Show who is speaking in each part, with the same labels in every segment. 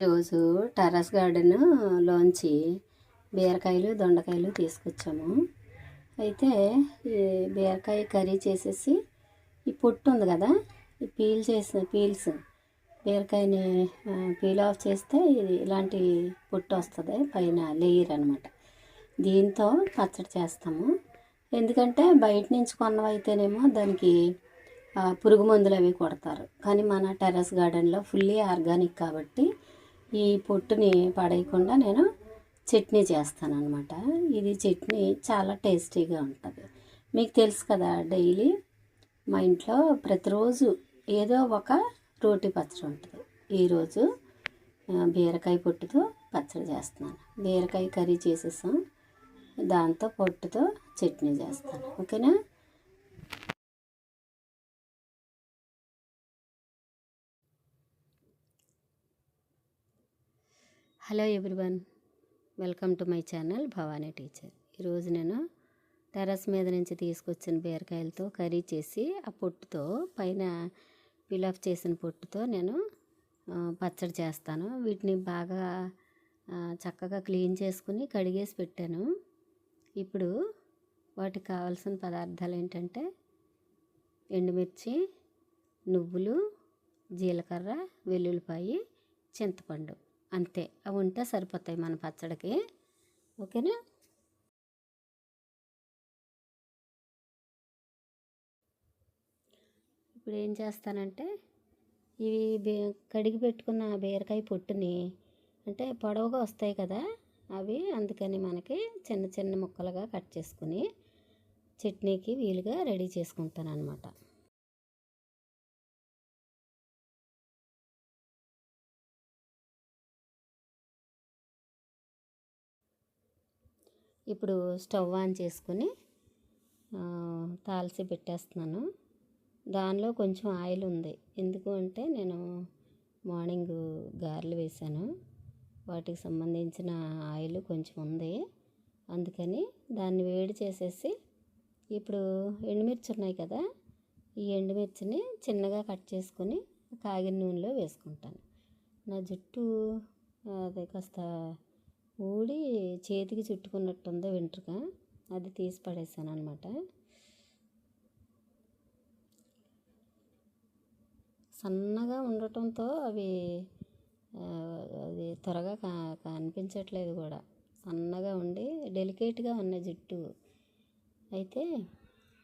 Speaker 1: రోజు టెర్రస్ గార్డెన్లోంచి బీరకాయలు దొండకాయలు తీసుకొచ్చాము. అయితే ఈ బీరకాయ కర్రీ చేసేసి ఈ పొట్టు ఉంది కదా, ఈ పీల్స్ బీరకాయని పీల్ ఆఫ్ చేస్తే ఇది ఇలాంటి పొట్టు వస్తుంది, పైన లేయర్ అనమాట. దీంతో పచ్చడి చేస్తాము. ఎందుకంటే బయట నుంచి కొన్నవైతేనేమో దానికి పురుగు మందులు అవి కొడతారు. కానీ మన టెర్రస్ గార్డెన్లో ఫుల్లీ ఆర్గానిక్ కాబట్టి ఈ పొట్టుని పడేయకుండా నేను చట్నీ చేస్తాను అనమాట. ఇది చట్నీ చాలా టేస్టీగా ఉంటుంది. మీకు తెలుసు కదా, డైలీ మా ఇంట్లో ప్రతిరోజు ఏదో ఒక రోటి పచ్చడి ఉంటుంది. ఈరోజు బీరకాయ పొట్టుతో పచ్చడి చేస్తున్నాను. బీరకాయ కర్రీ చేసేసాం, దాంతో పొట్టుతో చట్నీ చేస్తాను. ఓకేనా? Hello everyone, welcome to my channel Bhavani teacher. ఈరోజు నేను టెర్రస్ మీద నుంచి తీసుకొచ్చిన బీరకాయలతో కర్రీ చేసి ఆ పొట్టుతో పైన పీల్ ఆఫ్ చేసిన పొట్టుతో నేను పచ్చడి చేస్తాను. వీటిని బాగా చక్కగా క్లీన్ చేసుకుని కడిగేసి పెట్టాను. ఇప్పుడు వాటికి కావాల్సిన పదార్థాలు ఏంటంటే ఎండుమిర్చి, నువ్వులు, జీలకర్ర, వెల్లుల్లిపాయి, చింతపండు. అంతే, అవి ఉంటే సరిపోతాయి మన పచ్చడికి. ఓకేనా? ఇప్పుడు ఏం చేస్తానంటే ఇవి కడిగి పెట్టుకున్న బీరకాయ పొట్టుని, అంటే పొడవుగా వస్తాయి కదా అవి, అందుకని మనకి చిన్న చిన్న ముక్కలుగా కట్ చేసుకుని చట్నీకి వీలుగా రెడీ చేసుకుంటాను అన్నమాట. ఇప్పుడు స్టవ్ ఆన్ చేసుకుని తాల్చి పెట్టేస్తున్నాను. దానిలో కొంచెం ఆయిల్ ఉంది. ఎందుకు అంటే నేను మార్నింగ్ గారెలు వేశాను, వాటికి సంబంధించిన ఆయిల్ కొంచెం ఉంది. అందుకని దాన్ని వేడి చేసేసి ఇప్పుడు ఎండుమిర్చి ఉన్నాయి కదా, ఈ ఎండుమిర్చిని చిన్నగా కట్ చేసుకొని కాగిన నూనెలో వేసుకుంటాను. నా జుట్టు అది కాస్త ఊడి చేతికి చుట్టుకున్నట్టుంది వెంట్రుక, అది తీసి పడేసాను అనమాట. సన్నగా ఉండటంతో అది త్వరగా కనిపించట్లేదు కూడా. సన్నగా ఉండి డెలికేట్గా ఉన్న జుట్టు. అయితే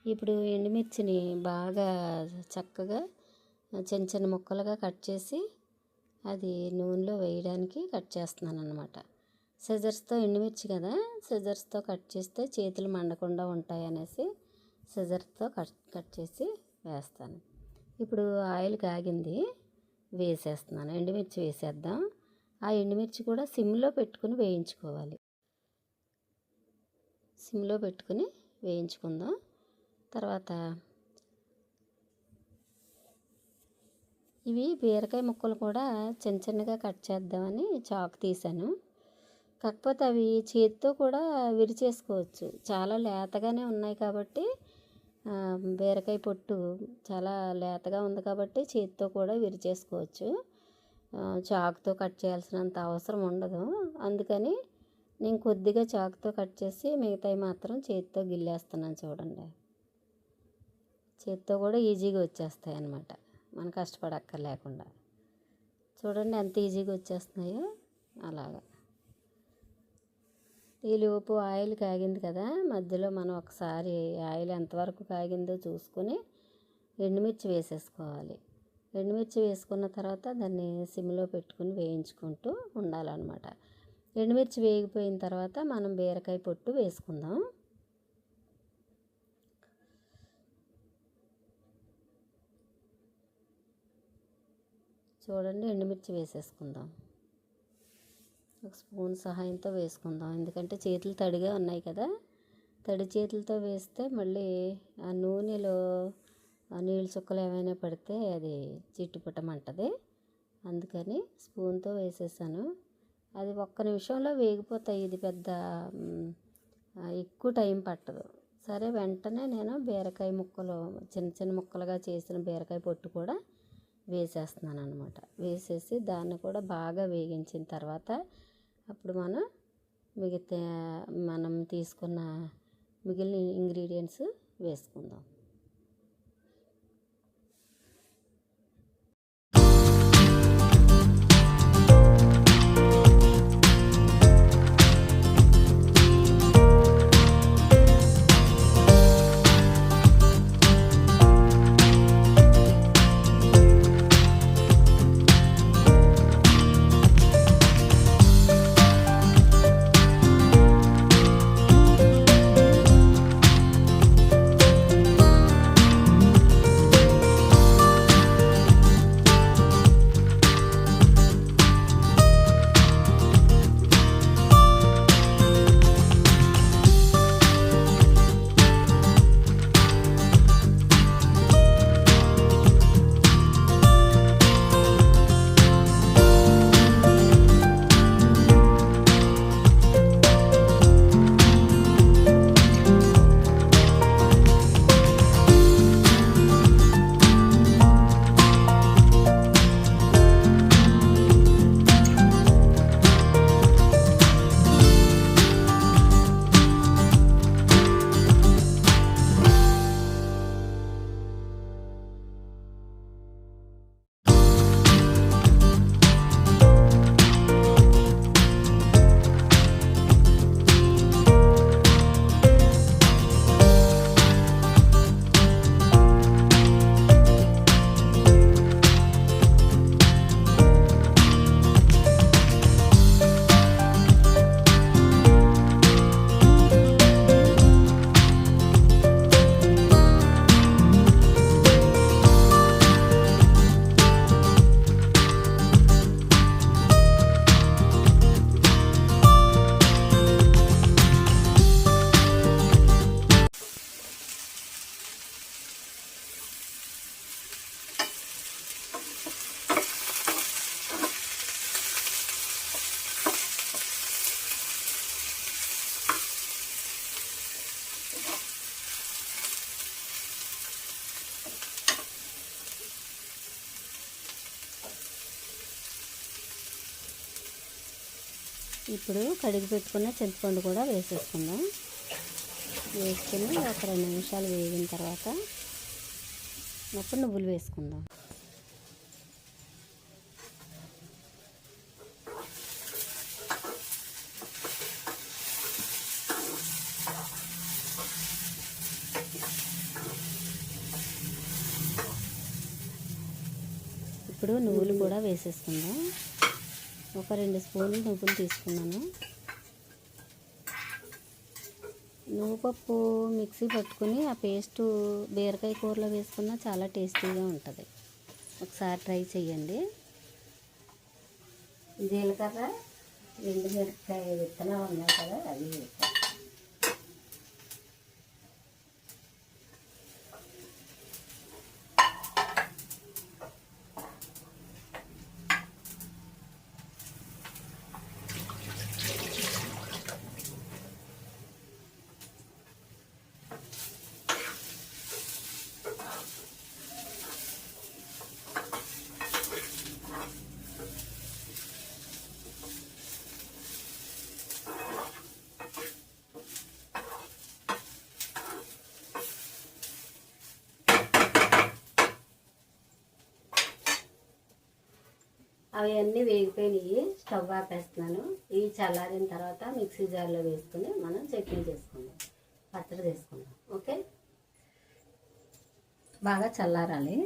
Speaker 1: ఇప్పుడు ఎండుమిర్చిని బాగా చక్కగా చిన్న చిన్న ముక్కలుగా కట్ చేసి అది నూనెలో వేయడానికి కట్ చేస్తున్నాను అన్నమాట. సిజర్స్తో, ఎండుమిర్చి కదా, సిజర్స్తో కట్ చేస్తే చేతులు మండకుండా ఉంటాయనేసి సిజర్తో కట్ చేసి వేస్తాను. ఇప్పుడు ఆయిల్ కాగింది, వేసేస్తున్నాను. ఎండుమిర్చి వేసేద్దాం. ఆ ఎండుమిర్చి కూడా సిమ్లో పెట్టుకుని వేయించుకోవాలి. సిమ్లో పెట్టుకుని వేయించుకుందాం. తర్వాత ఇవి బీరకాయ ముక్కలు కూడా చిన్న చిన్నగా కట్ చేద్దామని చాకు తీసాను. కాకపోతే అవి చేతితో కూడా విరిచేసుకోవచ్చు. చాలా లేతగానే ఉన్నాయి కాబట్టి బీరకాయ పొట్టు చాలా లేతగా ఉంది కాబట్టి చేతితో కూడా విరిచేసుకోవచ్చు. చాకుతో కట్ చేయాల్సినంత అవసరం ఉండదు. అందుకని నేను కొద్దిగా చాకుతో కట్ చేసి మిగతాయి మాత్రం చేతితో గిల్లేస్తున్నాను. చూడండి, చేతితో కూడా ఈజీగా వచ్చేస్తాయి అన్నమాట, మనం కష్టపడక్కర్లేకుండా. చూడండి ఎంత ఈజీగా వచ్చేస్తున్నాయో. అలాగా ఈలోపు ఆయిల్ కాగింది కదా, మధ్యలో మనం ఒకసారి ఆయిల్ ఎంతవరకు కాగిందో చూసుకొని ఎండుమిర్చి వేసేసుకోవాలి. ఎండుమిర్చి వేసుకున్న తర్వాత దాన్ని సిమ్లో పెట్టుకుని వేయించుకుంటూ ఉండాలన్నమాట. ఎండుమిర్చి వేగిపోయిన తర్వాత మనం బీరకాయ పొట్టు వేసుకుందాం. చూడండి, ఎండుమిర్చి వేసేసుకుందాం. ఒక స్పూన్ సహాయంతో వేసుకుందాం, ఎందుకంటే చేతులు తడిగా ఉన్నాయి కదా. తడి చేతులతో వేస్తే మళ్ళీ ఆ నూనెలో నీళ్ళు చుక్కలు ఏమైనా పడితే అది చిట్టుపట్టమంటది. అందుకని స్పూన్తో వేసేసాను. అది ఒక్క నిమిషంలో వేగిపోతాయి. ఇది పెద్ద ఎక్కువ టైం పట్టదు. సరే, వెంటనే నేను బీరకాయ ముక్కలు చిన్న చిన్న ముక్కలుగా చేసిన బీరకాయ పొట్టు కూడా వేసేస్తున్నాను అనమాట. వేసేసి దాన్ని కూడా బాగా వేగించిన తర్వాత అప్పుడు మనం తీసుకున్న మిగిలిన ఇంగ్రీడియంట్స్ వేసుకుందాం. ఇప్పుడు కడిగి పెట్టుకున్న చింతపండు కూడా వేసేసుకుందాం. వేసుకుని ఒక 2 నిమిషాలు వేగిన తర్వాత అప్పుడు నువ్వులు వేసుకుందాం. ఇప్పుడు నువ్వులు కూడా వేసేసుకుందాం. ఒక 2 స్పూన్లు నువ్వులు తీసుకున్నాను. నువ్వుపప్పు మిక్సీ పట్టుకుని ఆ పేస్టు బీరకాయ కూరలో వేసుకున్నా చాలా టేస్టీగా ఉంటుంది. ఒకసారి ట్రై చేయండి. జీలకర్ర, ఎండు మిరపకాయ విత్తనాలు ఉన్నాయి కదా, అవి వేస్తాను. అవన్నీ వేగిపోయినాయి. స్టవ్ ఆపేస్తున్నాను. ఇవి చల్లారిన తర్వాత మిక్సీ జార్లో వేసుకుని మనం చట్నీ చేసుకుందాం, పచ్చడి చేసుకుందాం. ఓకే, బాగా చల్లారాలి.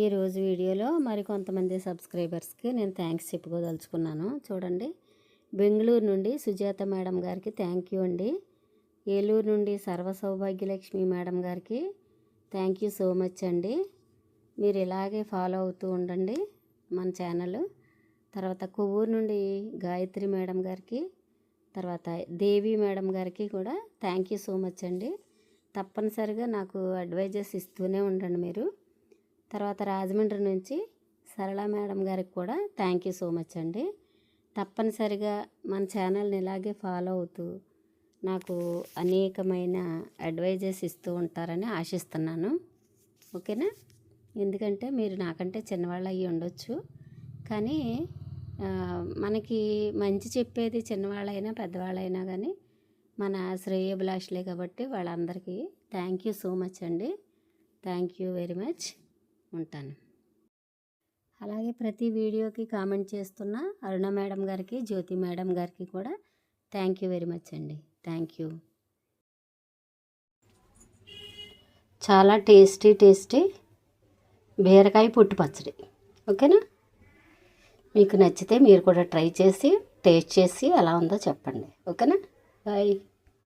Speaker 1: ఈరోజు వీడియోలో మరి కొంతమంది సబ్స్క్రైబర్స్కి నేను థ్యాంక్స్ చెప్పుకోదలుచుకున్నాను. చూడండి, బెంగళూరు నుండి సుజాత మేడం గారికి థ్యాంక్ యూ అండి. ఏలూరు నుండి సర్వ సౌభాగ్యలక్ష్మి మేడం గారికి థ్యాంక్ యూ సో మచ్ అండి. మీరు ఇలాగే ఫాలో అవుతూ ఉండండి మన ఛానల్. తర్వాత కొవ్వూరు నుండి గాయత్రి మేడం గారికి, తర్వాత దేవి మేడం గారికి కూడా థ్యాంక్ యూ సో మచ్ అండి. తప్పనిసరిగా నాకు అడ్వైజెస్ ఇస్తూనే ఉండండి మీరు. తర్వాత రాజమండ్రి నుంచి సరళ మేడం గారికి కూడా థ్యాంక్ యూ సో మచ్ అండి. తప్పనిసరిగా మన ఛానల్ని ఇలాగే ఫాలో అవుతూ నాకు అనేకమైన అడ్వైజెస్ ఇస్తూ ఉంటారని ఆశిస్తున్నాను. ఓకేనా? ఎందుకంటే మీరు నాకంటే చిన్నవాళ్ళు అయ్యి ఉండొచ్చు, కానీ మనకి మంచి చెప్పేది చిన్నవాళ్ళైనా పెద్దవాళ్ళైనా కానీ మన శ్రేయోభిలాషులే కాబట్టి వాళ్ళందరికీ థ్యాంక్ యూ సో మచ్ అండి. Thank you very much. ఉంటాను. అలాగే ప్రతి వీడియోకి కామెంట్ చేస్తున్న అరుణ మేడం గారికి, జ్యోతి మేడం గారికి కూడా థ్యాంక్ యూ వెరీ మచ్ అండి. Thank you. చాలా టేస్టీ బీరకాయ పుట్టు పచ్చడి. ఓకేనా? మీకు నచ్చితే మీరు కూడా ట్రై చేసి టేస్ట్ చేసి ఎలా ఉందో చెప్పండి. ఓకేనా? బాయ్.